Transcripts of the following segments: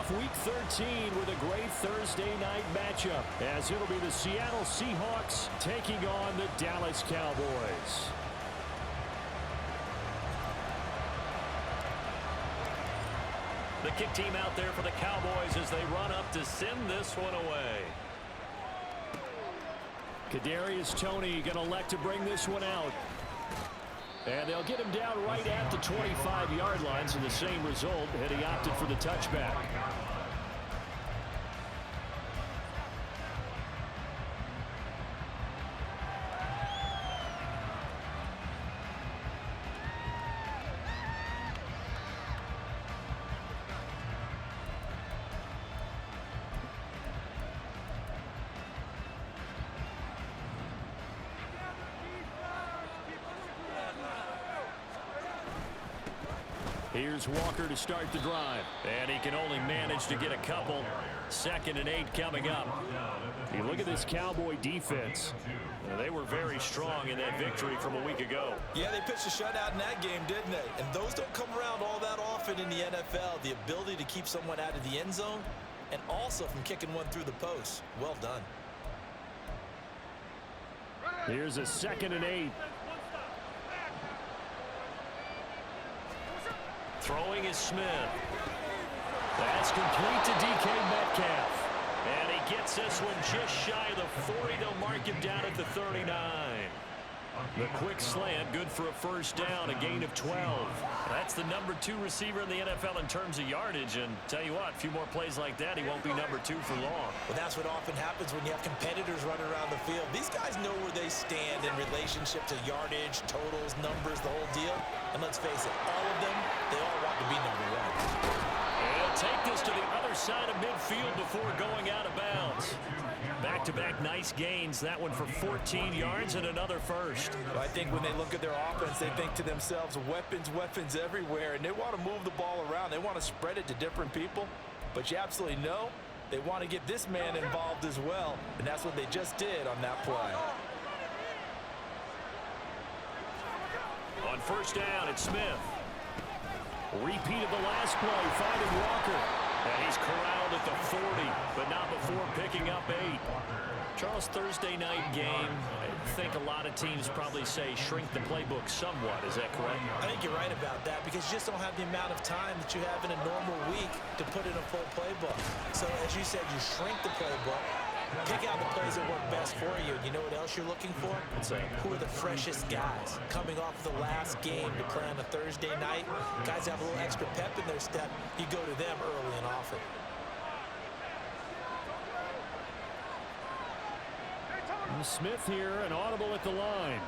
off Week 13 with a great Thursday night matchup, as it'll be the Seattle Seahawks taking on the Dallas Cowboys. The kick team out there for the Cowboys as they run up to send this one away. Kadarius Toney going to elect to bring this one out. And they'll get him down right at the 25-yard line, so the same result, and he opted for the touchback. Here's Walker to start the drive. And he can only manage to get a couple. 2nd and 8 coming up. You look at this Cowboy defense. They were very strong in that victory from a week ago. Yeah, they pitched a shutout in that game, didn't they? And those don't come around all that often in the NFL. The ability to keep someone out of the end zone and also from kicking one through the post. Well done. Here's a 2nd and 8. Throwing is Smith. That's complete to DK Metcalf. And he gets this one just shy of the 40. They'll mark him down at the 39. The quick slant, good for a first down, a gain of 12. That's the number 2 receiver in the NFL in terms of yardage. And tell you what, a few more plays like that, he won't be number 2 for long. Well, that's what often happens when you have competitors running around the field. These guys know where they stand in relationship to yardage, totals, numbers, the whole deal. And let's face it, all of them, they all want to be number 1. And he'll take this to the other side of midfield before going out of bounds. Back-to-back nice gains. That one for 14 yards and another first. Well, I think when they look at their offense, they think to themselves, weapons, weapons everywhere. And they want to move the ball around. They want to spread it to different people. But you absolutely know they want to get this man involved as well. And that's what they just did on that play. On first down, it's Smith. Repeat of the last play, finding Walker. And he's corralled at the 40, but not before picking up 8. Charles, Thursday night game, I think a lot of teams probably say shrink the playbook somewhat. Is that correct? I think you're right about that because you just don't have the amount of time that you have in a normal week to put in a full playbook. So as you said, you shrink the playbook, pick out the plays that work best for you. You know what else you're looking for? What's that? Who are the freshest guys coming off the last game to play on a Thursday night? Guys have a little extra pep in their step. You go to them early and often. Smith here, an audible at the line.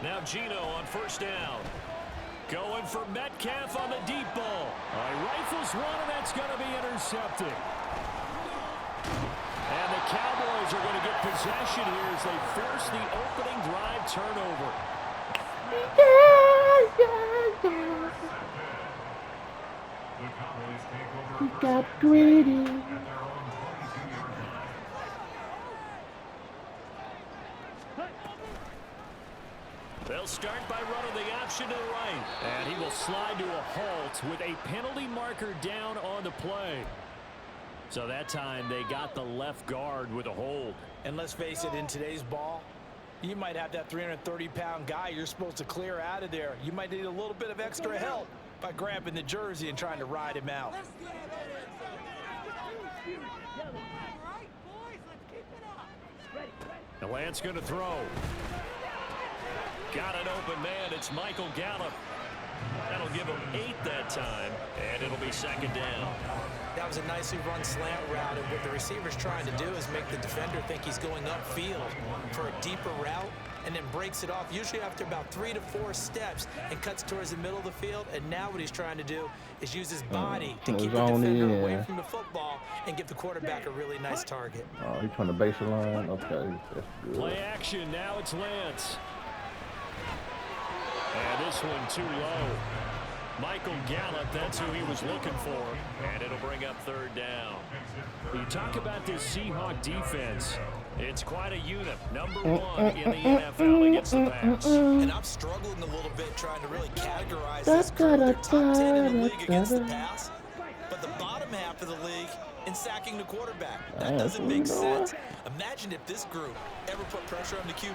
Now Gino on first down. Going for Metcalf on the deep ball. Rifles one, and that's going to be intercepted. And the Cowboys are going to get possession here as they force the opening drive turnover. He got greedy. They'll start by running the option to the right. And he will slide to a halt with a penalty marker down on the play. So that time they got the left guard with a hold. And let's face it, in today's ball, you might have that 330-pound guy you're supposed to clear out of there. You might need a little bit of extra help by grabbing the jersey and trying to ride him out. The Lance going to throw. Got an open man. It's Michael Gallup. That'll give him 8 that time, and it'll be second down. That was a nicely run slant route, and what the receiver's trying to do is make the defender think he's going upfield for a deeper route, and then breaks it off, usually after about 3 to 4 steps, and cuts towards the middle of the field. And now what he's trying to do is use his body to keep the defender away from the football and give the quarterback a really nice target. Oh, he's trying to base the line. Okay, that's good. Play action. Now it's Lance. And this one too low. Michael Gallup, that's who he was looking for. And it'll bring up third down. You talk about this Seahawk defense. It's quite a unit. Number one in the NFL against the pass. And I'm struggling a little bit trying to really categorize this group. They're top 10 in the league against the pass, but the bottom half of the league in sacking the quarterback. That doesn't make sense. Imagine if this group ever put pressure on the QB,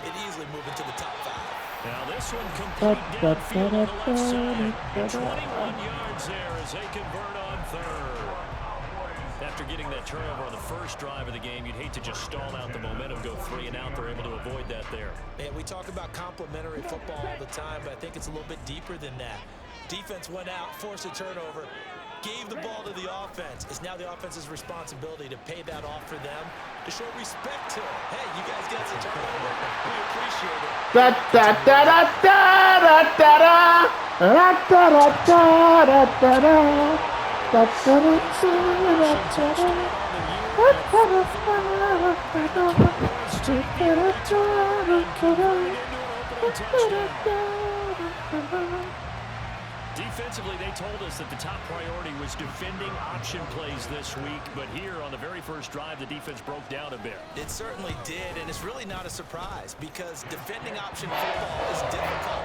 it'd easily move into the top 5. Now this one complete downfield on the left side. 21 yards there as they convert on third. After getting that turnover on the first drive of the game, you'd hate to just stall out the momentum, go 3 and out. They're able to avoid that there. And we talk about complementary football all the time, but I think it's a little bit deeper than that. Defense went out, forced a turnover, gave the ball to the offense. It's now the offense's responsibility to pay that off for them, to show respect to it. Hey, you guys got some turnover. We appreciate it. Da da da da da da da da da da da da da da. Defensively, they told us that the top priority was defending option plays this week, but here on the very first drive, the defense broke down a bit. It certainly did, and it's really not a surprise because defending option football is difficult.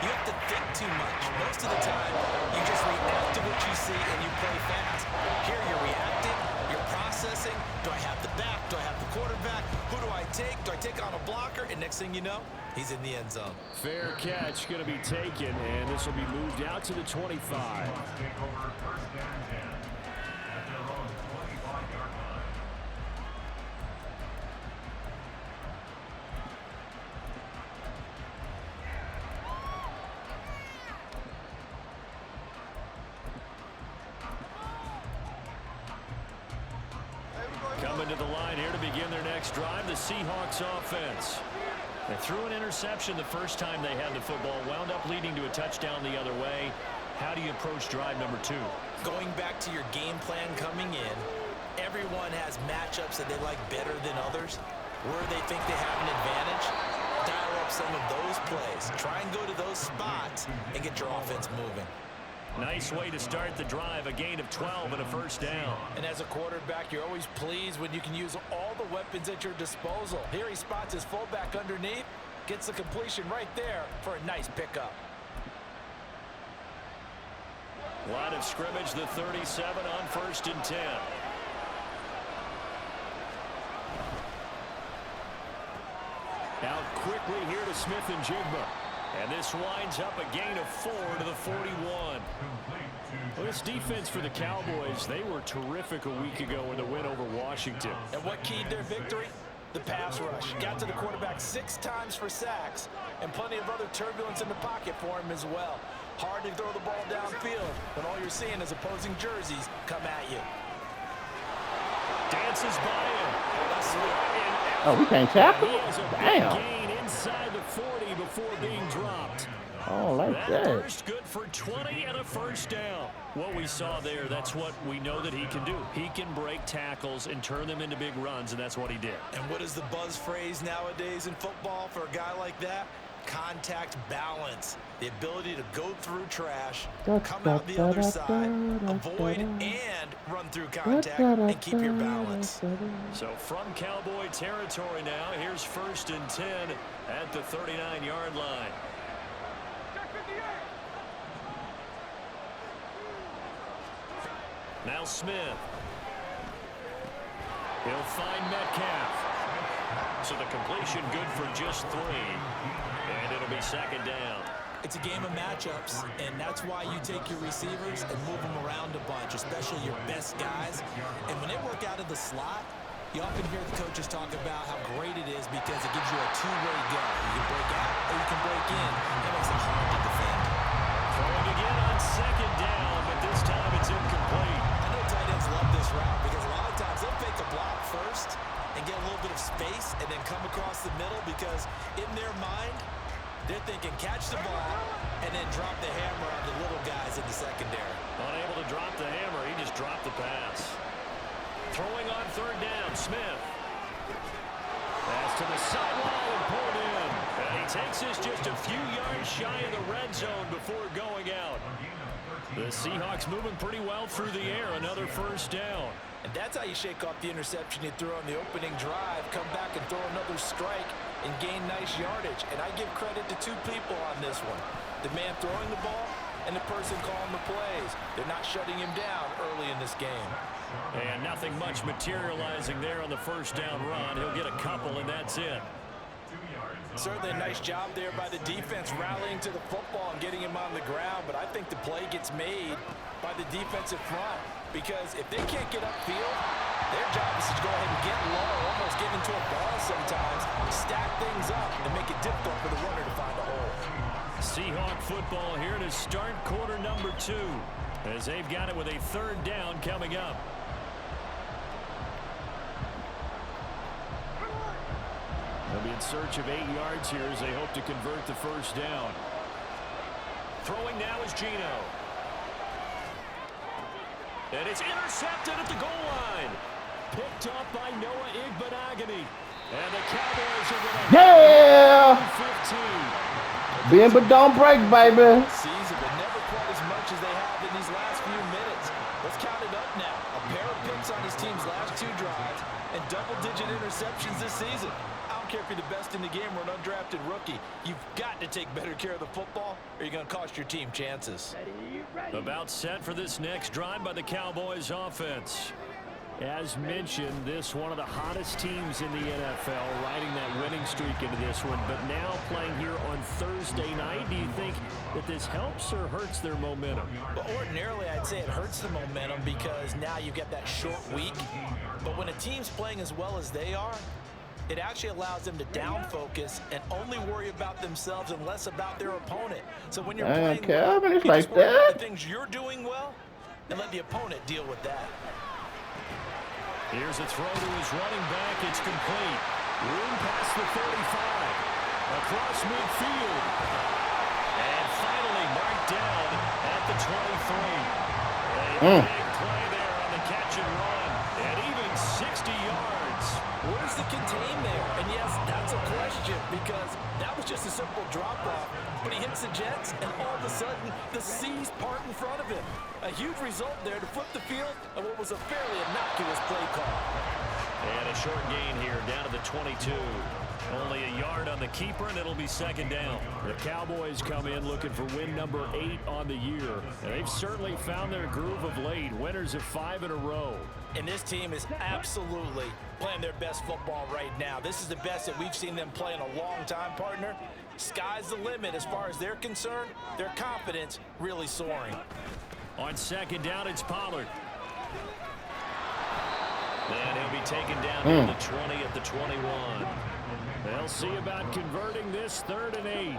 You have to think too much. Most of the time, you just react to what you see and you play fast. Here, you're reacting, you're processing. Do I have the back? Do I have the quarterback? Who do I take? Do I take on a blocker? And next thing you know, he's in the end zone. Fair catch going to be taken, and this will be moved out to the 25. Coming to the line here to begin their next drive, the Seahawks offense. They threw an interception the first time they had the football, wound up leading to a touchdown the other way. How do you approach drive number 2? Going back to your game plan coming in, everyone has matchups that they like better than others. Where they think they have an advantage, dial up some of those plays. Try and go to those spots and get your offense moving. Nice way to start the drive, a gain of 12 and a first down. And as a quarterback, you're always pleased when you can use all the weapons at your disposal. Here he spots his fullback underneath, gets the completion right there for a nice pickup. Line of scrimmage, the 37 on 1st and 10. Out quickly here to Smith and Jigba. And this winds up a gain of 4 to the 41. Well, this defense for the Cowboys, they were terrific a week ago in the win over Washington. And what keyed their victory? The pass rush. Got to the quarterback 6 times for sacks, and plenty of other turbulence in the pocket for him as well. Hard to throw the ball downfield when all you're seeing is opposing jerseys come at you. Dances by him. Oh, we can't tackle? He has a Damn. big gain inside the 40 before being dropped. Oh, like that. First good for 20 and a first down. What we saw there, that's what we know that he can do. He can break tackles and turn them into big runs, and that's what he did. And what is the buzz phrase nowadays in football for a guy like that? Contact balance. The ability to go through trash, come out the other side, avoid and run through contact, and keep your balance. So from Cowboy territory now, here's 1st and 10 at the 39-yard line. Now Smith. He'll find Metcalf. So the completion good for just 3. And it'll be 2nd down. It's a game of matchups, and that's why you take your receivers and move them around a bunch, especially your best guys. And when they work out of the slot, you often hear the coaches talk about how great it is because it gives you a two-way go. You can break out or you can break in. That makes it hard to defend. Throwing again on 2nd down, but this time it's incomplete. I know tight ends love this route because a lot of times they'll fake a block first and get a little bit of space and then come across the middle because in their mind, they're thinking catch the ball and then drop the hammer on the little guys in the secondary. Unable to drop the hammer, he just dropped the pass. Throwing on 3rd down, Smith. Pass to the sideline and pulled in. And he takes this just a few yards shy of the red zone before going out. The Seahawks moving pretty well through the air. Another first down. And that's how you shake off the interception you threw on the opening drive, come back and throw another strike and gain nice yardage. And I give credit to two people on this one. The man throwing the ball and the person calling the plays. They're not shutting him down early in this game. And nothing much materializing there on the first down run. He'll get a couple, and that's it. Certainly a nice job there by the defense rallying to the football and getting him on the ground. But I think the play gets made by the defensive front. Because if they can't get upfield, their job is to go ahead and get low, almost get into a ball sometimes, stack things up, and make it difficult for the runner to find a hole. Seahawk football here to start quarter number 2, as they've got it with a third down coming up. They'll be in search of 8 yards here as they hope to convert the first down. Throwing now is Geno. And it's intercepted at the goal line. Picked up by Noah Igbenogany. And the Cowboys are going to 15. Bend but don't break, baby. Season, but never quite as much as they have in these last few minutes. Let's count it up now. A pair of picks on his team's last 2 drives and double-digit interceptions this season. I don't care if you're the best in the game or an undrafted rookie. You've got to take better care of the football or you're going to cost your team chances. About set for this next drive by the Cowboys offense. As mentioned, this one of the hottest teams in the NFL, riding that winning streak into this one, but now playing here on Thursday night. Do you think that this helps or hurts their momentum? But ordinarily, I'd say it hurts the momentum because now you get that short week. But when a team's playing as well as they are, it actually allows them to down focus and only worry about themselves and less about their opponent. So when you're playing well, you just worry about the things you're doing well and let the opponent deal with that. Here's a throw to his running back. It's complete. Room past the 35. Across midfield. And finally marked down at the 23. A big play there on the catch and run. And even 60 yards. Where's the contain there? And yes, that's a question because that was just a simple drop-off. But he hits the Jets, and all of a sudden, the seas part in front of him. A huge result there to flip the field and what was a fairly innocuous play call. And a short gain here down to the 22. Only a yard on the keeper, and it'll be second down. The Cowboys come in looking for win number 8 on the year. And they've certainly found their groove of late. Winners of 5 in a row. And this team is absolutely playing their best football right now. This is the best that we've seen them play in a long time, partner. Sky's the limit as far as they're concerned. Their confidence really soaring. On second down, it's Pollard. And he'll be taken down to the 20 at the 21. They'll see about converting this 3rd and 8.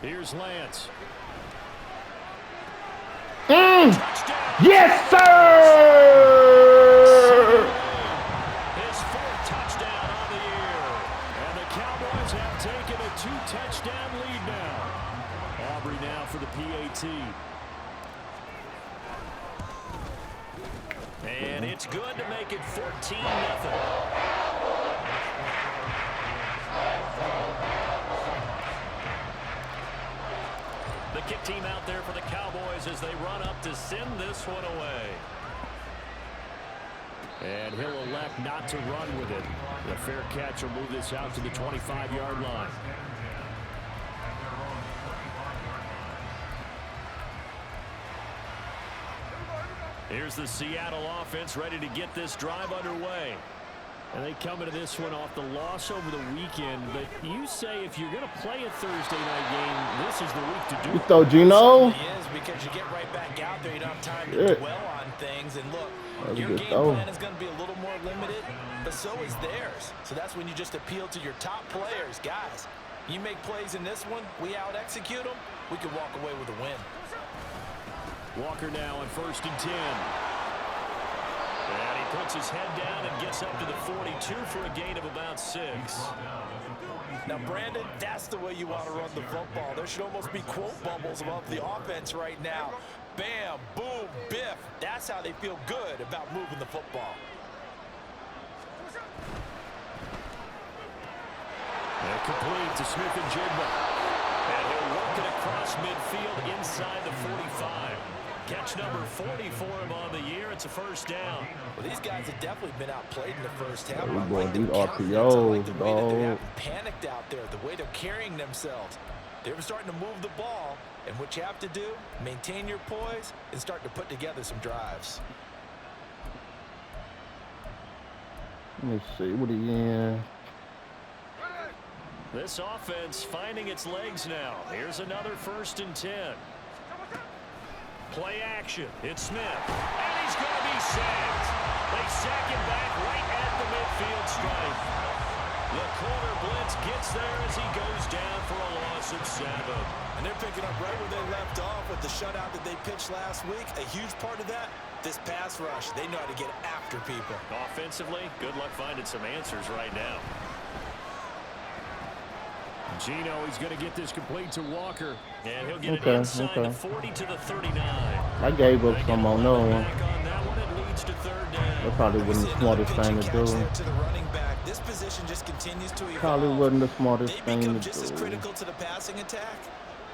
Here's Lance. Yes, sir! His 4th touchdown on the year. And the Cowboys have taken a 2-touchdown lead now. Aubrey now for the PAT. And it's good to make it 14-0. The kick team out there for the Cowboys as they run up to send this one away. And he'll elect not to run with it. The fair catch will move this out to the 25-yard line. Here's the Seattle offense ready to get this drive underway. And they come into this one off the loss over the weekend. But you say if you're going to play a Thursday night game, this is the week to do it. So, Geno. It is because you get right back out there. You don't have time to dwell on things. And look, your game plan is going to be a little more limited, but so is theirs. So that's when you just appeal to your top players. Guys, you make plays in this one, we out-execute them, we can walk away with a win. Walker now on 1st and 10. And he puts his head down and gets up to the 42 for a gain of about 6. Now, Brandon, that's the way you want to run the football. There should almost be quote bubbles above the offense right now. Bam, boom, biff. That's how they feel good about moving the football. Complete to Smith and Jigba. And he'll work it across midfield inside the 45. Catch number 40 for him on the year. It's a first down. Well, these guys have definitely been outplayed in the first half. These I boys, like these the confidence. I RPOs, like the way that they dog. haven't panicked out there, the way they're carrying themselves. They're starting to move the ball, and what you have to do, maintain your poise and start to put together some drives. Let me see. What are you in? This offense finding its legs now. Here's another 1st and 10. Play action. It's Smith. And he's going to be sacked. They sack him back right at the midfield stripe. The corner blitz gets there as he goes down for a loss of 7. And they're picking up right where they left off with the shutout that they pitched last week. A huge part of that, this pass rush. They know how to get after people. Offensively, good luck finding some answers right now. Gino, he's going to get this complete to Walker. And he'll get it inside the 40 to the 39. I gave up some on that one. On that one, it leads to 3rd down. That probably wasn't the smartest thing to do. To the running back. This position just continues to evolve. Probably wasn't the smartest They thing become to just as do. critical to the passing attack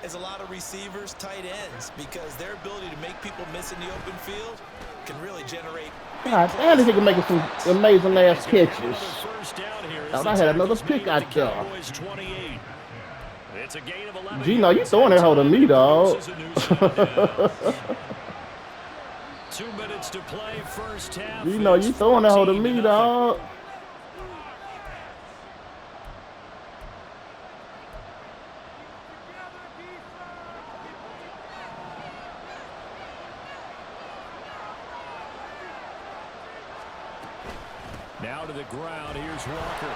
as a lot of receivers, tight ends, because their ability to make people miss in the open field can really generate. God damn, this nigga making some amazing ass catches. Thought I had another pick out there. It's a gain of 11. Gino, you throwing that hoe to me, dog. 2 minutes to play, first half. Gino, you throwing that hoe to me, dog. Now to the ground. Here's Walker.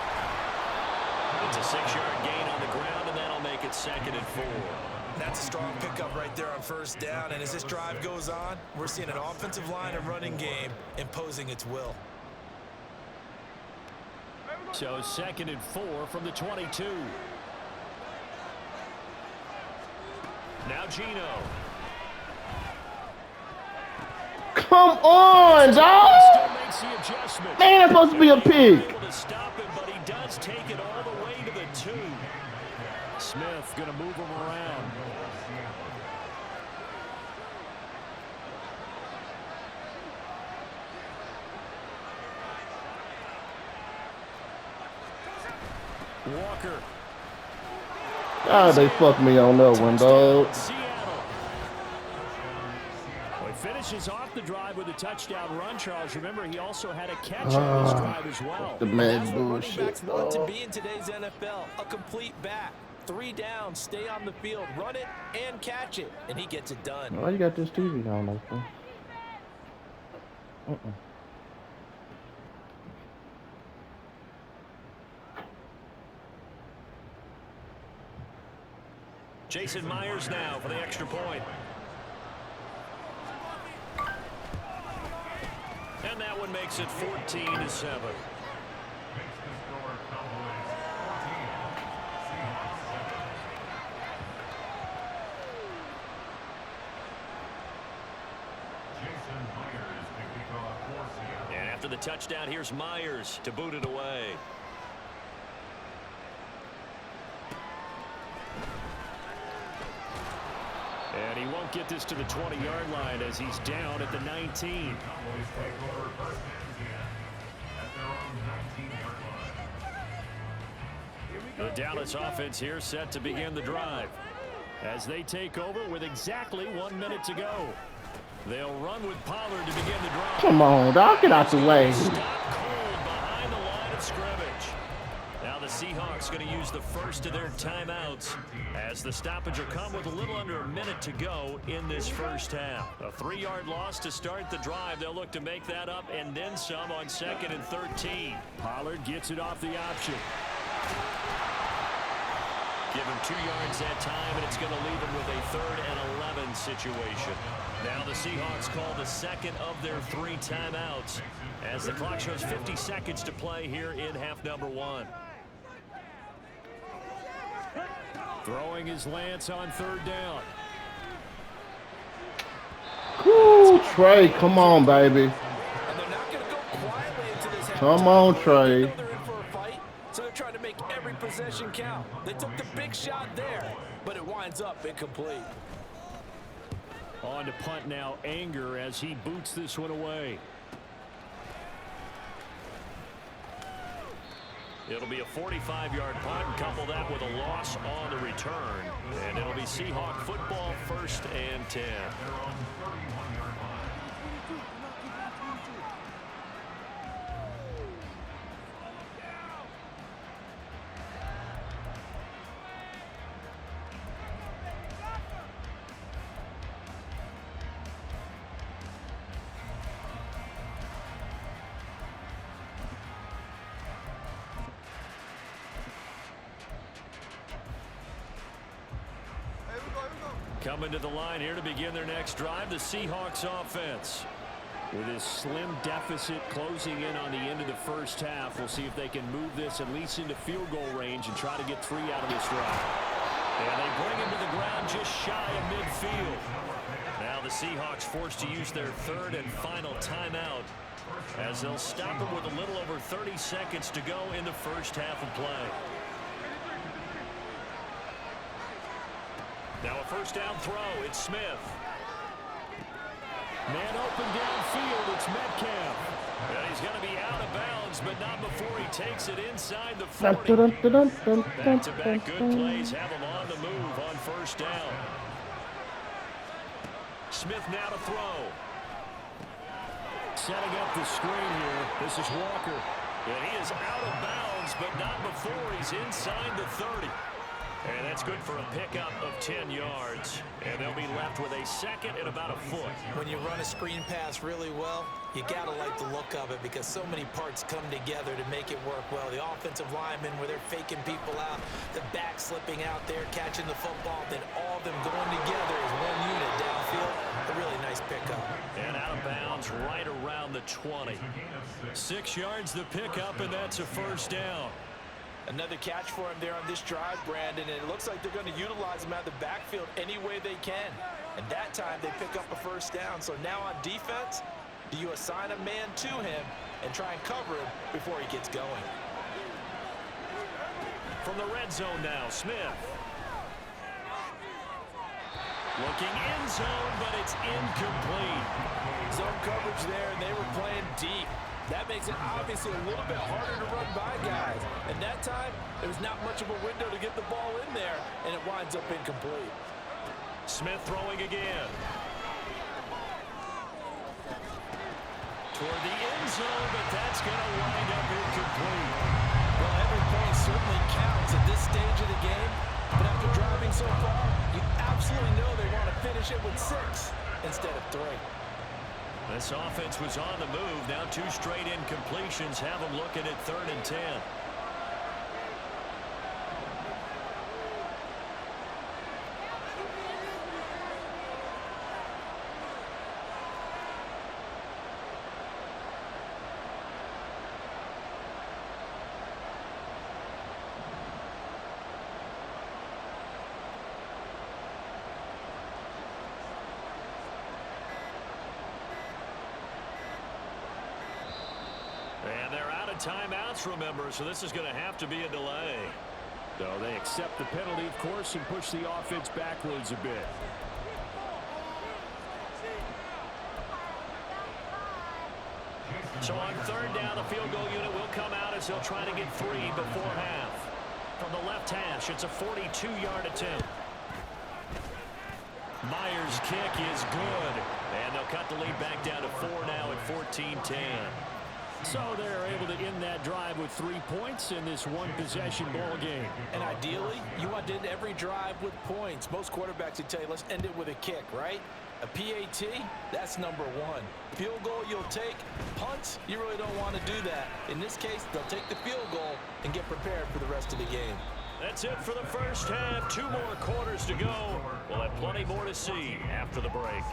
It's a 6-yard gain on the ground, and that'll make it 2nd and 4. That's a strong pickup right there on 1st down. And as this drive goes on, we're seeing an offensive line and running game imposing its will. So 2nd and 4 from the 22. Now Gino. Come on, dog. Still makes the adjustment. Man, that's supposed to be a pick. Able to stop him, but he does take it all the way to the 2. Smith going to move him around. Walker. God, they fucked me on that one, dog. Seattle. Well, he finishes off the drive with a touchdown run, Charles. Remember, he also had a catch on this drive as well. The That's mad what running bullshit, backs want to dog. be in today's NFL. A complete back. 3 downs, stay on the field, run it, and catch it. And he gets it done. Why you got this TV on like that? Jason Myers now for the extra point. And that one makes it 14-7. And after the touchdown, here's Myers to boot it away. And he won't get this to the 20-yard line as he's down at the 19. The Dallas offense here set to begin the drive as they take over with exactly 1 minute to go. They'll run with Pollard to begin the drive. Come on, dog, get out the way. Stop cold behind the line of scrimmage. Now the Seahawks going to use the first of their timeouts as the stoppage will come with a little under a minute to go in this first half. A 3-yard loss to start the drive. They'll look to make that up and then some on 2nd and 13. Pollard gets it off the option. Give him 2 yards that time, and it's going to leave him with a 3rd and 11 situation. Now the Seahawks call the second of their 3 timeouts as the clock shows 50 seconds to play here in half number 1. Throwing his Lance on 3rd down. Woo, Trey, come on, baby. And they're not going to go quietly into this half. Come on, Trey. They're in for a fight, so they're trying to make every possession possession count. They took the big shot there, but it winds up incomplete. On to punt now, Anger, as he boots this one away. It'll be a 45-yard punt, and couple that with a loss on the return. And it'll be Seahawk football, 1st and 10. Coming to the line here to begin their next drive, the Seahawks offense. With this slim deficit closing in on the end of the first half, we'll see if they can move this at least into field goal range and try to get 3 out of this drive. And they bring him to the ground just shy of midfield. Now the Seahawks forced to use their 3rd and final timeout, as they'll stop him with a little over 30 seconds to go in the first half of play. Now a first down throw. It's Smith. Man open downfield. It's Metcalf. And he's going to be out of bounds, but not before he takes it inside the Dun, 40. dun, dun, dun, dun, dun, Back-to-back dun, good dun. plays have him on the move on first down. Smith now to throw. Setting up the screen here. This is Walker. And he is out of bounds, but not before he's inside the 30. And that's good for a pickup of 10 yards. And they'll be left with a 2nd and about a foot. When you run a screen pass really well, you got to like the look of it because so many parts come together to make it work well. The offensive linemen, where they're faking people out, the back slipping out there, catching the football, then all of them going together as one unit downfield. A really nice pickup. And out of bounds right around the 20. 6 yards the pickup, and that's a first down. Another catch for him there on this drive, Brandon, and it looks like they're going to utilize him out of the backfield any way they can. And that time they pick up a first down. So now on defense, do you assign a man to him and try and cover him before he gets going? From the red zone now, Smith. Looking in zone, but it's incomplete. Zone coverage there, and they were playing deep. That makes it obviously a little bit harder to run by guys. And that time, there was not much of a window to get the ball in there, and it winds up incomplete. Smith throwing again. Toward the end zone, but that's going to wind up incomplete. Well, every point certainly counts at this stage of the game. But after driving so far, you absolutely know they want to finish it with 6 instead of 3. This offense was on the move. Now 2 straight incompletions have them looking at 3rd and 10. And they're out of timeouts, remember, so this is going to have to be a delay. So they accept the penalty, of course, and push the offense backwards a bit. So on 3rd down, the field goal unit will come out as they'll try to get 3 before half. From the left hash, it's a 42-yard attempt. Myers' kick is good. And they'll cut the lead back down to 4 now at 14-10. So they're able to end that drive with 3 points in this one-possession ball game. And ideally, you want to end every drive with points. Most quarterbacks would tell you, let's end it with a kick, right? A PAT, that's number 1. Field goal you'll take. Punts, you really don't want to do that. In this case, they'll take the field goal and get prepared for the rest of the game. That's it for the first half. 2 more quarters to go. We'll have plenty more to see after the break.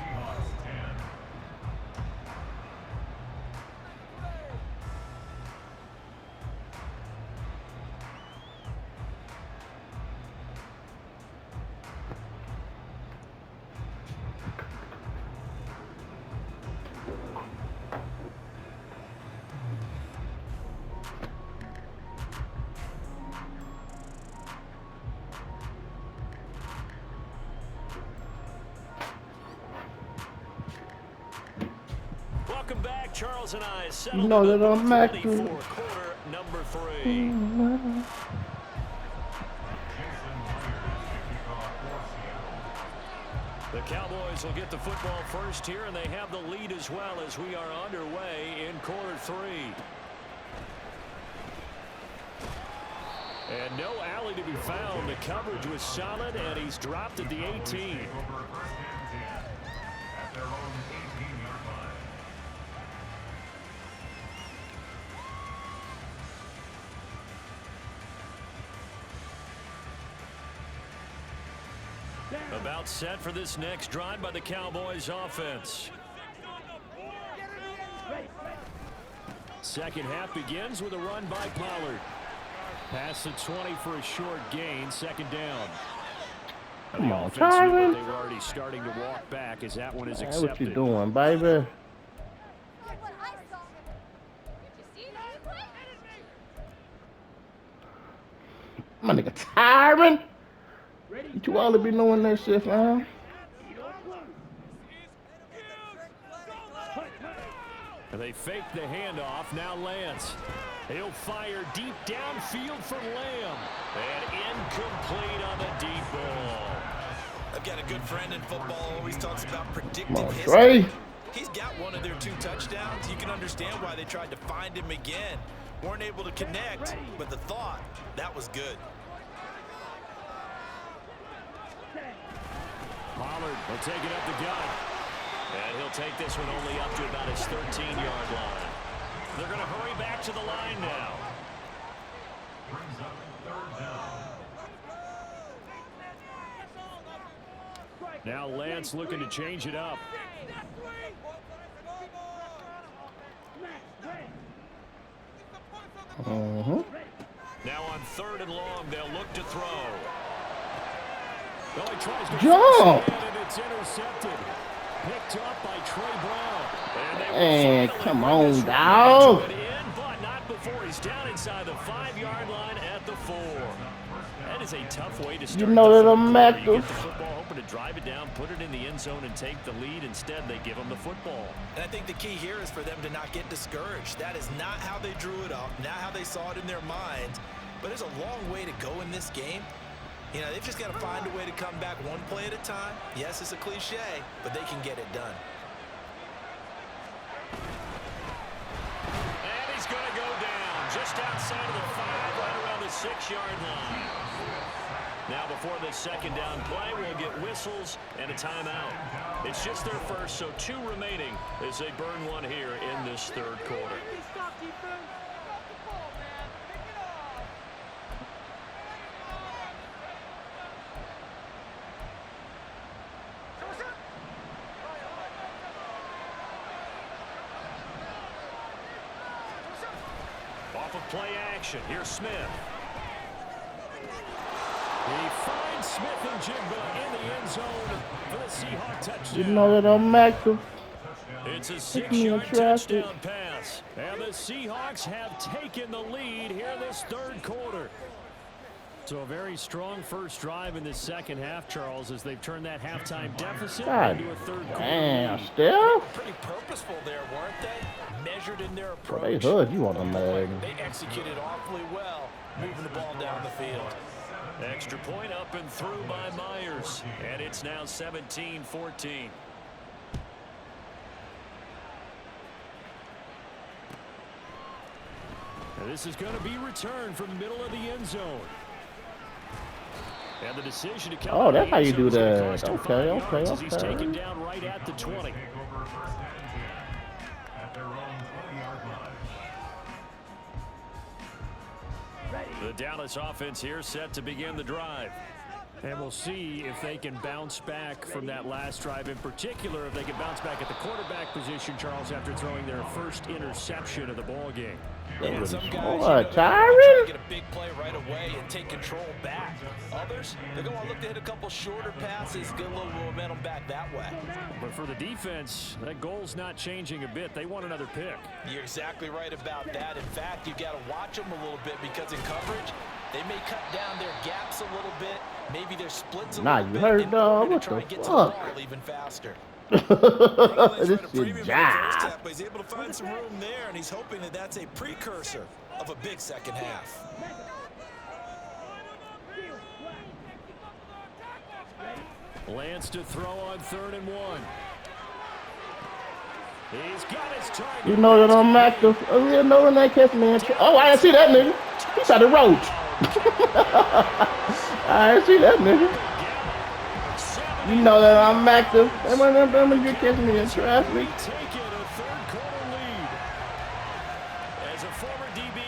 Welcome back. Charles and I settled You know that in I'm number Mac 24, too. quarter number 3. The Cowboys will get the football first here, and they have the lead as well as we are underway in quarter 3. And no alley to be found. The coverage was solid, and he's dropped at the 18. About set for this next drive by the Cowboys offense. Second half begins with a run by Pollard. Past the 20 for a short gain, second down. Come on, Offense knew Tyron. they were already starting to walk back as that one is Hey, accepted. what you doing, baby? My nigga Tyron. You too old to be knowing that shit, man. And they fake the handoff. Now Lance. He'll fire deep downfield for Lamb. And incomplete on the deep ball. I've got a good friend in football, always talks about Come predictive on, history. Trey. He's got one of their 2 touchdowns. You can understand why they tried to find him again. Weren't able to connect, but the thought, that was good. Pollard will take it up the gut. And he'll take this one only up to about his 13-yard line. They're going to hurry back to the line now. Now Lance looking to change it up. Now on 3rd and long, they'll look to throw. Well, he tries to Jump! force it in, and it's intercepted. Picked up by Trey Brown. And they will Hey, finally come bring on, this one dog. to an end, but not before he's down inside the 5-yard line at the 4. That is a tough way to start. know the that I'm football. Mac You too. get the football, hoping to drive it down, put it in the end zone, and take the lead. Instead, they give him the football. And I think the key here is for them to not get discouraged. That is not how they drew it up, not how they saw it in their minds. But there's a long way to go in this game. You know, they've just got to find a way to come back one play at a time. Yes, it's a cliche, but they can get it done. And he's going to go down just outside of the 5, right around the 6-yard line. Now before this second down play, we'll get whistles and a timeout. It's just their first, so 2 remaining as they burn one here in this 3rd quarter. Off of play action, here's Smith. He finds Smith and Jigba in the end zone for the Seahawk touchdown. You know that I'm active. It's a Pick me in 6-yard traffic. touchdown pass. And the Seahawks have taken the lead here in this 3rd quarter. So a very strong first drive in this second half, Charles, as they've turned that halftime deficit God into a 3rd quarter damn, lead. still? Pretty purposeful there, weren't they? Measured in their Bro, approach. they hood you on them, man. They executed awfully well, moving the ball down the field. Extra point up and through by Myers. And it's now 17-14. And this is going to be returned from the middle of the end zone. And the decision to come Oh, out of that's the how end you zone do is gonna that. cost him Okay, 5 okay, yards as he's okay. taken down right at the 20. The Dallas offense here set to begin the drive. And we'll see if they can bounce back from that last drive. In particular, if they can bounce back at the quarterback position, Charles, after throwing their first interception of the ball game. And some guys, What, they're gonna try Tyron? to get a big play right away and take control back. Others, they're going to look to hit a couple shorter passes, get a little momentum back that way. But for the defense, that goal's not changing a bit. They want another pick. You're exactly right about that. In fact, you've got to watch them a little bit because in coverage, they may cut down their gaps a little bit, maybe their splits a Nah, little you bit heard, in dog. order to What try the and get to the fuck? ball even faster. This shit jive. But he's able to find some room there, and he's hoping that that's a precursor of a big second half. Lance to throw on 3rd and 1. He's got his target. You know that I'm active. Oh, yeah, no one ain't catch me. Oh, I didn't see that nigga. He tried to roach. I didn't see that nigga. You know that I'm active. And when you catch me in traffic. Take it, a 3rd quarter lead. As a former DB,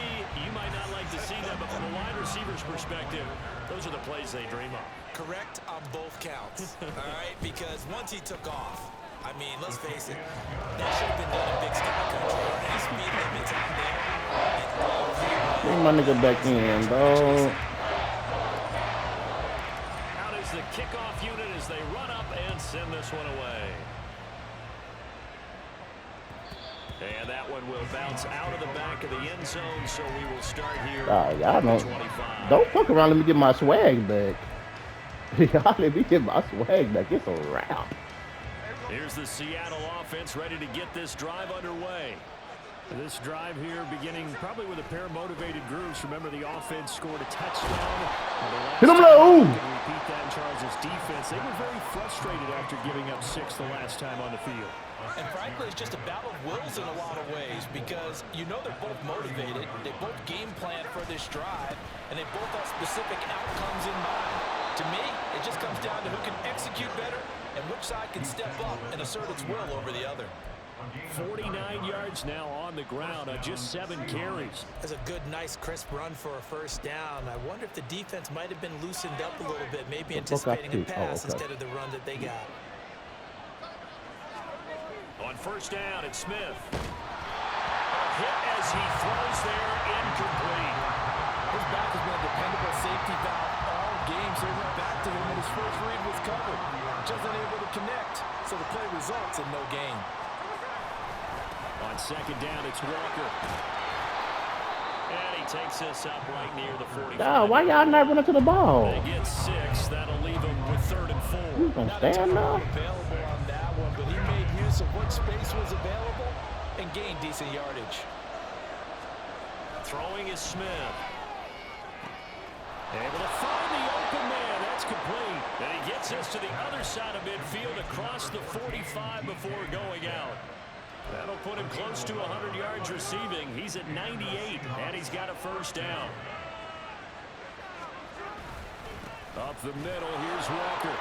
you might not like to see that, but from a wide receiver's perspective, those are the plays they dream of. Correct on both counts, all right? Because once he took off, I mean, let's face it, that should have been done in Big Sky Country. Any speed limits out there. Bring my nigga back in, dog. Out is the kickoff unit as they run up and send this one away. And that one will bounce out of the back of the end zone, so we will start here. Y'all don't fuck around. Let me get my swag back. Y'all let me get my swag back. It's a wrap. Here's the Seattle offense ready to get this drive underway. This drive here beginning probably with a pair of motivated groups. Remember, the offense scored a touchdown. Hit him low. Repeat that in Charles' defense. They were very frustrated after giving up 6 the last time on the field. And frankly, it's just a battle of wills in a lot of ways because you know they're both motivated. They both game plan for this drive, and they both have specific outcomes in mind. To me, it just comes down to who can execute better and which side can step up and assert its will over the other. 49 yards now on the ground on just 7 carries. That's a good, nice, crisp run for a first down. I wonder if the defense might have been loosened up a little bit, maybe anticipating a pass instead of the run that they got. On first down, it's Smith. A hit as he throws there, incomplete. His back has been a dependable safety valve all game, so he went back to him and his first read was covered. Just unable to connect, so the play results in no gain. On second down, it's Walker. And he takes this up right near the 45. Oh, why y'all not running to the ball? They get 6. That'll leave him with 3rd and 4. You gonna stand now? Available on that one, but he made use of what space was available and gained decent yardage. Throwing is Smith. Able to find the open man. That's complete. And he gets us to the other side of midfield across the 45 before going out. That'll put him close to 100 yards receiving. He's at 98, and he's got a first down. Up the middle, here's Walker.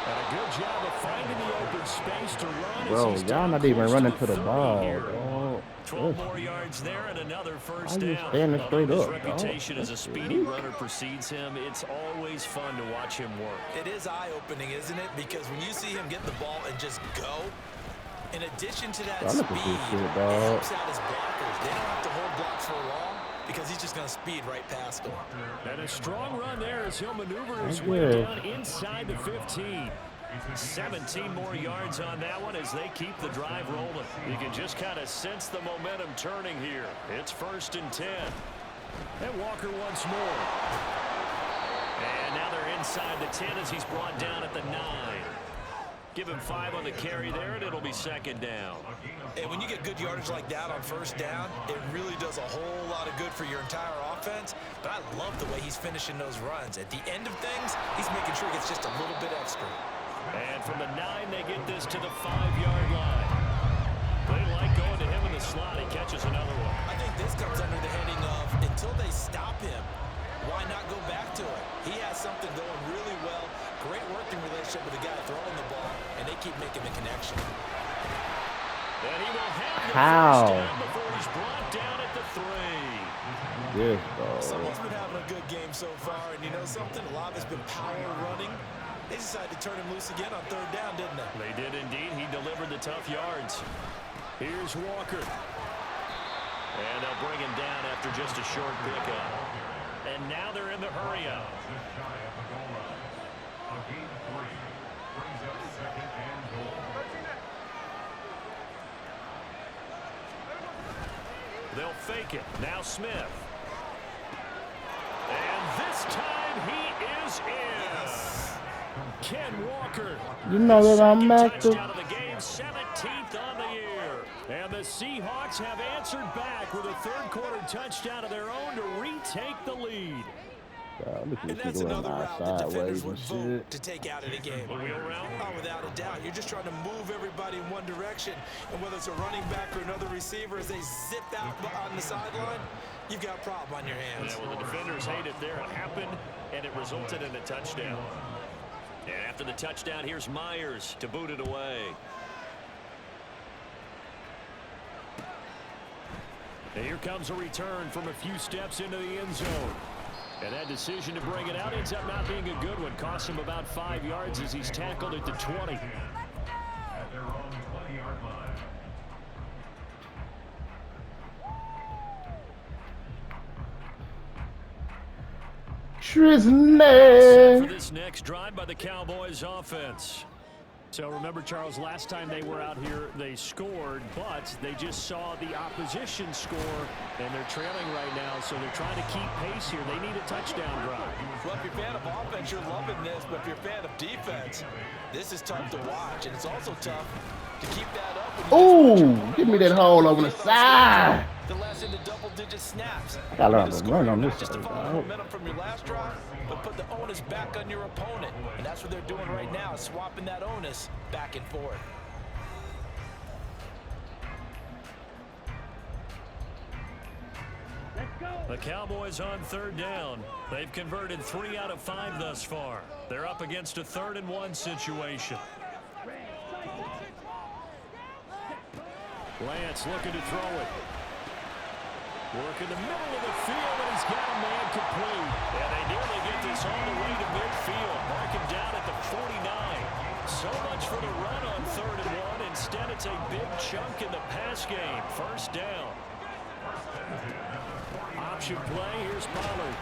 And a good job of finding the open space to run. Bro, y'all not even running to the ball. 12 more yards there and another first down. down. Standing straight His up, reputation as a speedy runner precedes him. It's always fun to watch him work. It is eye-opening, isn't it? Because when you see him get the ball and just go, in addition to that speed, it helps out his blockers. They don't have to hold blocks for long because he's just going to speed right past them. And a strong run there as he'll maneuver his way down inside the 15. 17 more yards on that one as they keep the drive rolling. You can just kind of sense the momentum turning here. It's 1st and 10. And Walker once more. And now they're inside the 10 as he's brought down at the 9. Give him 5 on the carry there, and it'll be 2nd down. And when you get good yardage like that on first down, it really does a whole lot of good for your entire offense. But I love the way he's finishing those runs. At the end of things, he's making sure he gets just a little bit extra. And from the 9, they get this to the 5-yard line. They like going to him in the slot. He catches another one. I think this comes under the heading of until they stop him, why not go back to it? He has something going really well. Great working relationship with the guy throwing the ball, and they keep making the connection. And he will have the How? first down before he's brought down at the 3. Yes, bro. Someone's been having a good game so far, and you know something? A lot of it's been power running. They decided to turn him loose again on 3rd down, didn't they? They did indeed. He delivered the tough yards. Here's Walker. And they'll bring him down after just a short pickup. And now they're in the hurry-up. They'll fake it. Now Smith. And this time he is in. Ken Walker. You know that I'm Second active. touchdown of the game, 17th on the year. And the Seahawks have answered back with a third-quarter touchdown of their own to retake the lead. And that's another route the defenders would vote to take out of the game. Wheel route? Oh, without a doubt. You're just trying to move everybody in one direction. And whether it's a running back or another receiver, as they zip out on the sideline, you've got a problem on your hands. Yeah, well, the defenders hate it there. It happened, and it resulted in a touchdown. And after the touchdown, here's Myers to boot it away. And here comes a return from a few steps into the end zone. And that decision to bring it out ends up not being a good one. Costs him about 5 yards as he's tackled at the 20. Trisney. For this next drive by the Cowboys offense. So remember, Charles, last time they were out here, they scored, but they just saw the opposition score, and they're trailing right now, so they're trying to keep pace here. They need a touchdown drive. Well, if you're a fan of offense, you're loving this, but if you're a fan of defense, this is tough to watch, and it's also tough to keep that up. Ooh, give me that hole over the side. The last into double-digit snaps. I gotta learn to run on this Just to side, follow dog. momentum from your last drive, but put the onus back on your opponent. And that's what they're doing right now, swapping that onus back and forth. The Cowboys on third down. They've converted 3 out of 5 thus far. They're up against a 3rd-and-1 situation. Lance looking to throw it. Work in the middle of the field, and he's got a man complete. And they nearly get this all the way to midfield. Mark him down at the 49. So much for the run on 3rd-and-1. Instead, it's a big chunk in the pass game. First down. Option play, here's Pollard.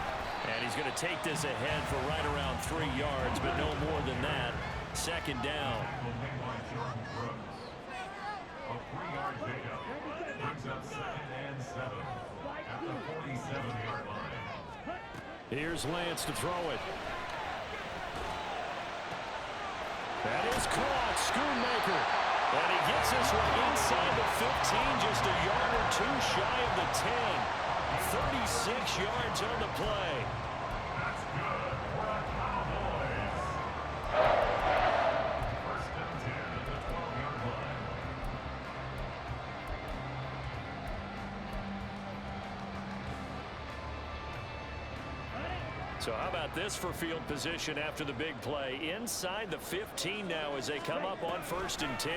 And he's going to take this ahead for right around 3 yards, but no more than that. 2nd down. Here's Lance to throw it. That is caught. Schoonmaker. And he gets this one inside the 15, just a yard or 2 shy of the 10. 36 yards on the play. So how about this for field position after the big play? Inside the 15 now as they come up on 1st and 10.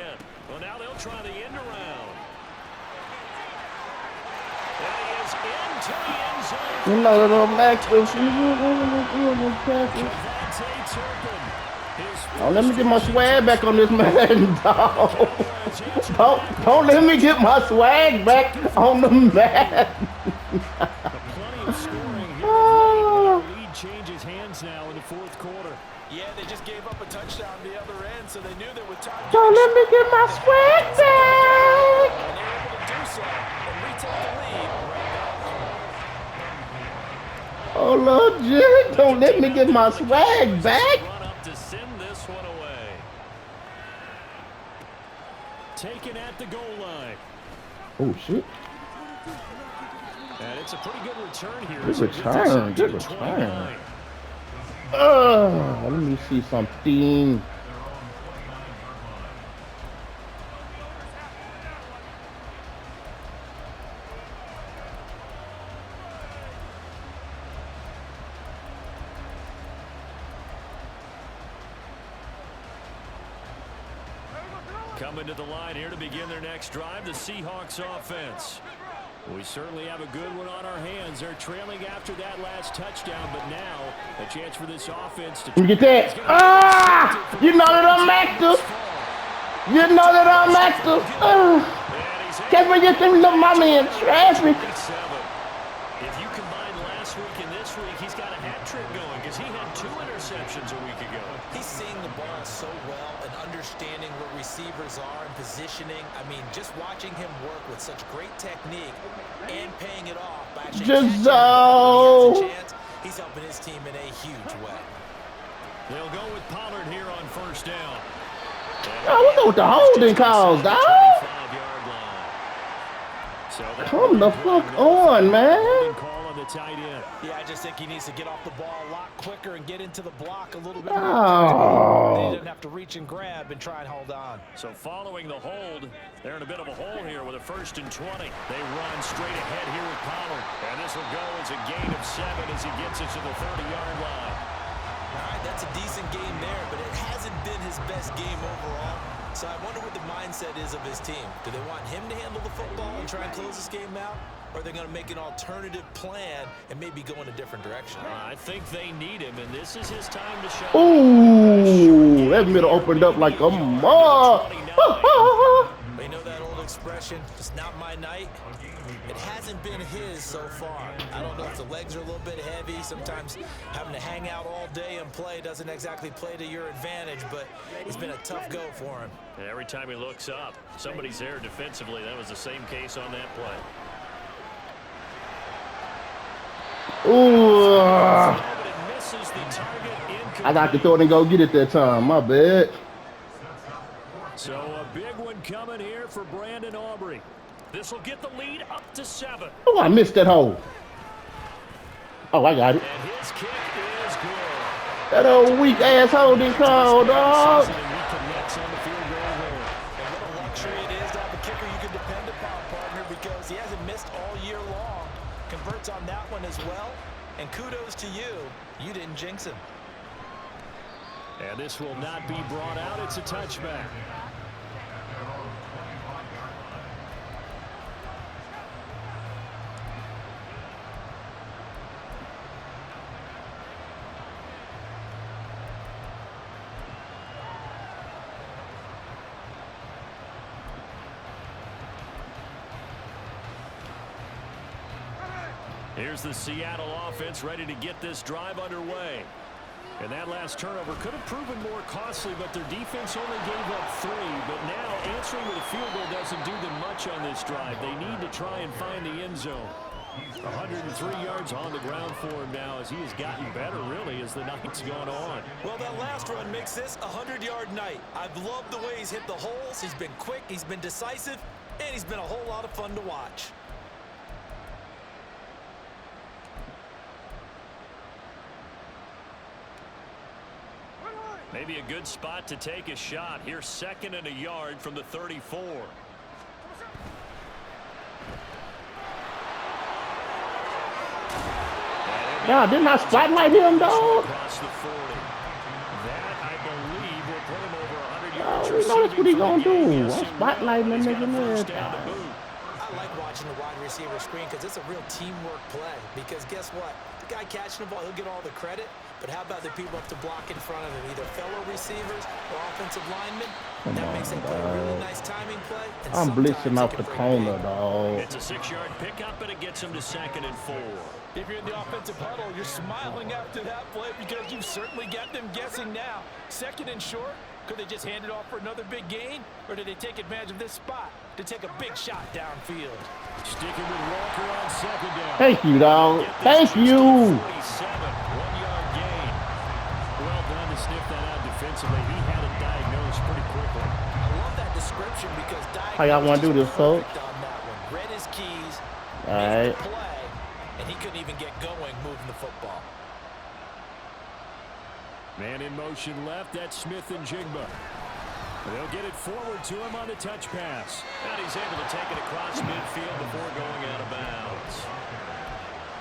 Well, now they'll try the end around. And he is into the end zone. You know that I'm active. Oh, let me get my swag back on this man, dog. Don't let me get my swag back on the man. Plenty of scoring here. The lead changes hands now in the 4th quarter. Yeah, they just gave up a touchdown the other end, so they knew that with time. Don't let me get my swag back. And they were able to do so and retake the lead. Oh, Lord, Jim, don't let me get my swag back. Run up to send this one away. Taken at the goal line. Oh, shit. And it's a pretty good return here. Good So it gets us return, up to good the return. 29. Let me see something. Coming to the line here to begin their next drive, the Seahawks offense. We certainly have a good one on our hands. They're trailing after that last touchdown, but now a chance for this offense to... Let me get that. Ah! You know that I'm active. You know that I'm active. Can't forget them little mommy and traffic. If you combine last week and this week, he's got a hat trick going because he had 2 interceptions a week ago. He's seeing the ball so well and understanding where receivers are and positioning. I mean, just watching him work with such great technique and paying it off by actually catching the ball when he has a chance, he's helping his team in a huge way. They'll go with Pollard here on first down. Oh, what's up with the holding calls, dog? So Come the fuck on, man. Call on the tight end. Yeah, I just think he needs to get off the ball a lot quicker and get into the block a little bit Oh. more. Then he doesn't have to reach and grab and try and hold on. So following the hold, they're in a bit of a hole here with a 1st and 20. They run straight ahead here with Pollard. And this will go as a gain of 7 as he gets it to the 30-yard line. All right, that's a decent game there, but it hasn't been his best game overall. So I wonder what the mindset is of his team. Do they want him to handle the football and try and close this game out? Or are they going to make an alternative plan and maybe go in a different direction? I think they need him, and this is his time to show. Ooh, that middle opened up like a mug. You know that old expression, it's not my night? It hasn't been his so far. I don't know if the legs are a little bit heavy. Sometimes having to hang out all day and play doesn't exactly play to your advantage, but it's been a tough go for him. Every time he looks up, somebody's there defensively. That was the same case on that play. Ooh. But it misses the target incomplete. I got to throw it and go get it that time. My bad. So a big one coming here for Brandon Aubrey. This will get the lead up to 7. Oh, I missed that hole. Oh, I got it. And his kick is good. That old weak ass holding call, dog. And he connects on the field goal there. And what a luxury it is to have a kicker you can depend upon, partner, because he hasn't missed all year long. Converts on that one as well. And kudos to you. You didn't jinx him. And this will not be brought out. It's a touchback. Here's the Seattle offense ready to get this drive underway. And that last turnover could have proven more costly, but their defense only gave up 3. But now answering with a field goal doesn't do them much on this drive. They need to try and find the end zone. 103 yards on the ground for him now as he has gotten better, really, as the night's gone on. Well, that last run makes this a 100-yard night. I've loved the way he's hit the holes. He's been quick, he's been decisive, and he's been a whole lot of fun to watch. Maybe a good spot to take a shot. Here's 2nd and a yard from the 34. Yeah, didn't I spotlight him, dog? Across the 40. That, I believe, will put him over 100 yards. Oh, we know that's what he gonna do. I'm spotlighting that nigga First there. down to boot. I like watching the wide receiver screen because it's a real teamwork play. Because guess what? The guy catching the ball, he'll get all the credit. But how about the people up to block in front of him, either fellow receivers or offensive linemen? That makes that play a really nice timing play. And I'm blitzing sometimes off it the can corner, bring dog. It's a 6-yard pickup, and it gets him to 2nd and 4. If you're in the offensive huddle, you're smiling after that play because you've certainly got them guessing now. 2nd and short, could they just hand it off for another big gain? Or did they take advantage of this spot to take a big shot downfield? Sticking with Walker on 2nd down. Thank you, dog. Thank you. 47, 1-yard gain. Well done to sniff that out defensively. He had it diagnosed pretty quickly. I love that description because How y'all want to do this, folks? on that one. Read his keys, All made right. the play, and he couldn't even get going moving the football. Man in motion left. That's Smith and Jigba. They'll get it forward to him on the touch pass. And he's able to take it across midfield before going out of bounds.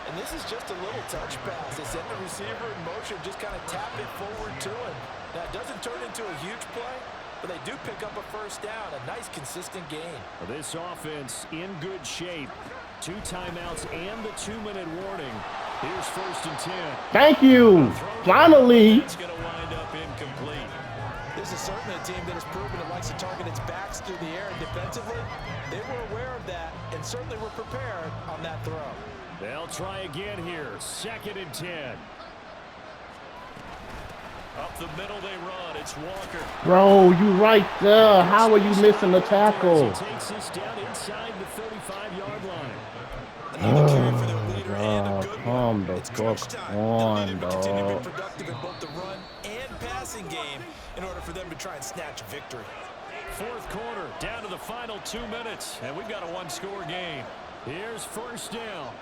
And this is just a little touch pass. They send the receiver in motion, just kind of tap it forward to him. Now, it doesn't turn into a huge play, but they do pick up a first down. A nice, consistent gain. Well, this offense in good shape. 2 timeouts and the 2-minute warning. Here's 1st and 10. Thank you. Finally. It's going to wind up incomplete. This is certainly a team that has proven it likes to target its backs through the air and defensively. They were aware of that and certainly were prepared on that throw. They'll try again here. 2nd and 10. Up the middle they run. It's Walker. Bro, you right there. How are you missing the tackle? He takes this down inside the 35-yard line. Another carry for their leader God, calm the fuck on, Continue to dog. be productive in both the run and passing game in order for them to try and snatch a victory. Fourth quarter, down to the final 2 minutes, and we've got a one-score game. Here's first down.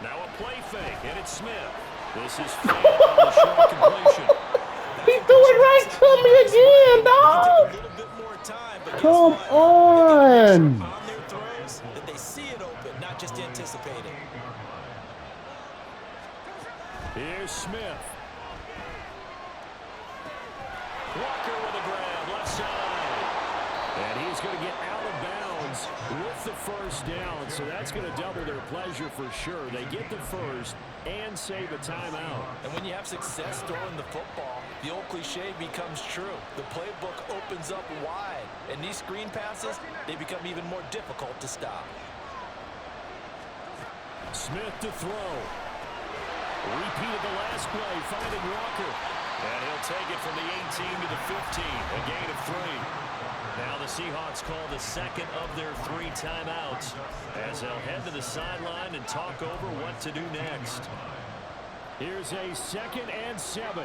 Now a play fake, and it's Smith. This is Fant on the short completion. He threw it right to me again, dog. A little bit more time, but guess Come what? on. On their throws, that they see it open, not just anticipate it. Here's Smith. Walker with a grab, left side. And he's going to get out of bounds with the first down, so that's going to double their pleasure for sure. They get the first and save a timeout. And when you have success throwing the football, the old cliche becomes true. The playbook opens up wide, and these screen passes, they become even more difficult to stop. Smith to throw. Repeated the last play, finding Walker. And he'll take it from the 18 to the 15, a gain of 3. Now the Seahawks call the second of their 3 timeouts as they'll head to the sideline and talk over what to do next. Here's a 2nd and 7.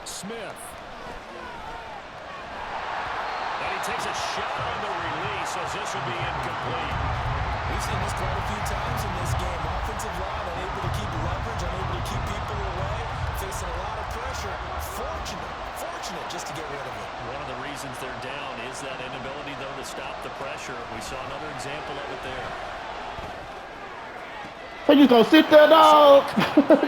Smith. And he takes a shot on the release as this will be incomplete. We've seen this quite a few times in this game. Offensive line unable to keep leverage, unable to keep people away, facing a lot of pressure. Fortunate just to get rid of it. One of the reasons they're down is that inability, though, to stop the pressure. We saw another example of it there. So you gonna sit there, dog?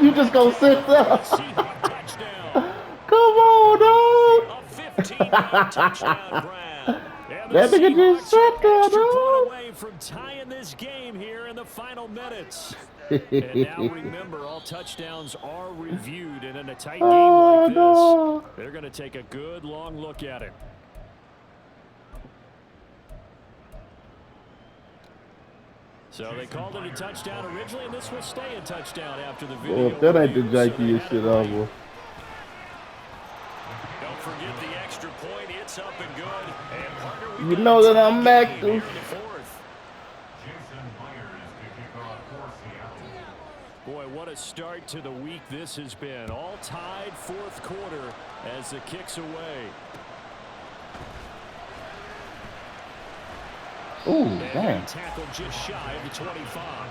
You just gonna sit there? Seahawks touchdown. Come on, dog. A 15-yard touchdown grab. And That the nigga just Seahawks sat there, are extra point dog. away from tying this game here in the final minutes. And now remember, all touchdowns are reviewed, and in a tight game Oh, like this, no. they're going to take a good long look at it. So they called it a touchdown originally, and this will stay a touchdown after the video. Well, if that ain't the review, so they jankiest had shit it right. ever. Don't forget the extra point. It's up and good. And partner, You we've know got a that I'm tie back game to. here in the fourth. Boy, what a start to the week this has been. All tied fourth quarter as the kick's away. Ooh, And damn. he tackled just shy of the 25.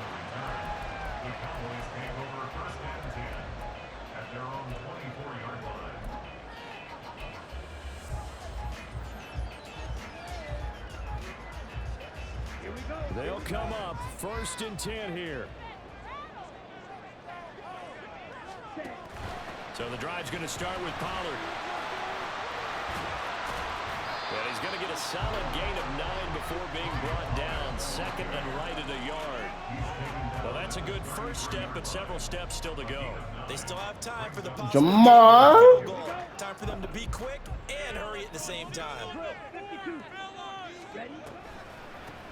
They'll come up 1st and 10 here. So the drive's going to start with Pollard. And he's going to get a solid gain of 9 before being brought down. 2nd and right at a yard. Well, that's a good first step, but several steps still to go. They still have time for the Jamal. field goal. Time for them to be quick and hurry at the same time.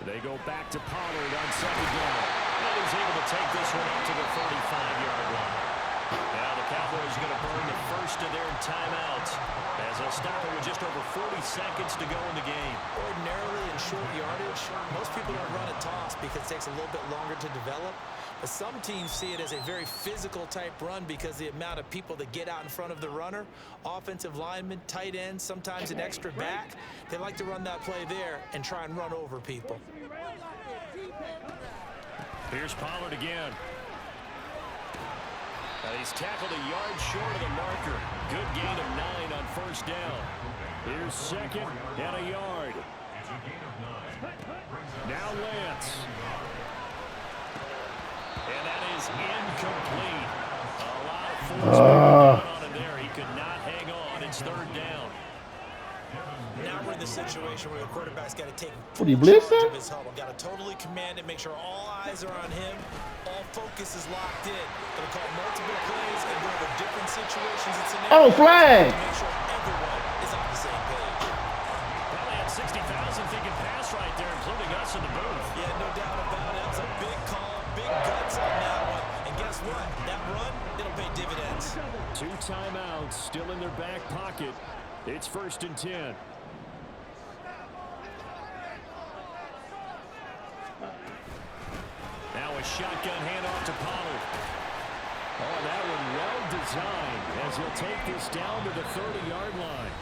They go back to Pollard on 2nd down. And he's able to take this one up to the 45-yard line. Now the Cowboys are going to burn the first of their timeouts as they'll stop it with just over 40 seconds to go in the game. Ordinarily in short yardage, most people don't run a toss because it takes a little bit longer to develop. But some teams see it as a very physical type run because the amount of people that get out in front of the runner, offensive linemen, tight ends, sometimes an extra back, they like to run that play there and try and run over people. Here's Pollard again. He's tackled a yard short of the marker. Good gain of 9 on 1st down. Here's 2nd and a yard. Now Lance. And that is incomplete. A lot of force on him there. He could not hang on. It's 3rd down. Now we're in the situation where the quarterback's got to take What, he full charge blitzing? of his huddle. Got to totally command it, make sure all eyes are on him. All focus is locked in. Going to call multiple plays and go over different situations and scenarios. Oh, flag. To make sure everyone is on the same page. Probably had 60,000 thinking pass right there, including us in the booth. Yeah, no doubt about it. That was a big call, big guts on that one. And guess what? That run, it'll pay dividends. 2 timeouts still in their back pocket. It's 1st and 10. Now a shotgun handoff to Pollard. Oh, that one well designed as he'll take this down to the 30-yard line.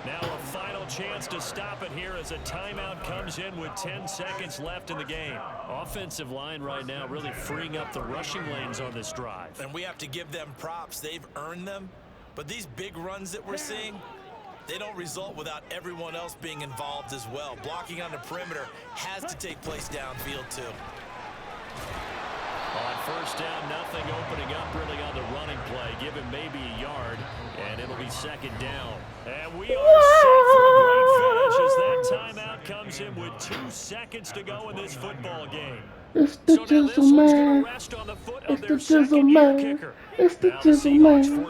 Now a final chance to stop it here as a timeout comes in with 10 seconds left in the game. Offensive line right now really freeing up the rushing lanes on this drive. And we have to give them props. They've earned them. But these big runs that we're seeing, they don't result without everyone else being involved as well. Blocking on the perimeter has to take place downfield too. On 1st down, nothing opening up really on the running play. Give him maybe a yard, and it'll be 2nd down. And we are set for a great finish as that timeout comes in with 2 seconds to go in this football game. It's the Jizzle Man. It's the Jizzle Man. It's the Jizzle Man.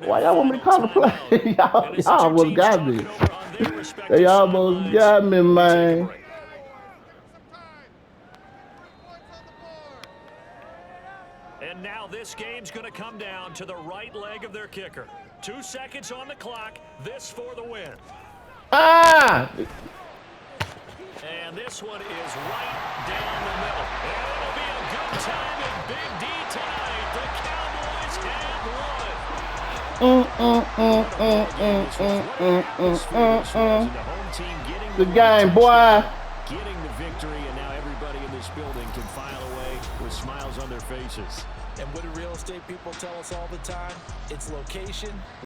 Why y'all want me to call the play? Y'all almost got me. They almost got me, man. And now this game's going to come down to the right leg of their kicker. 2 seconds on the clock. This for the win. Ah! And this one is right down the middle. And it'll be a good time in Big D tonight. The Cowboys have won. The game, boy. Getting the victory, and now everybody in this building can file away with smiles on their faces. And what do real estate people tell us all the time? It's location,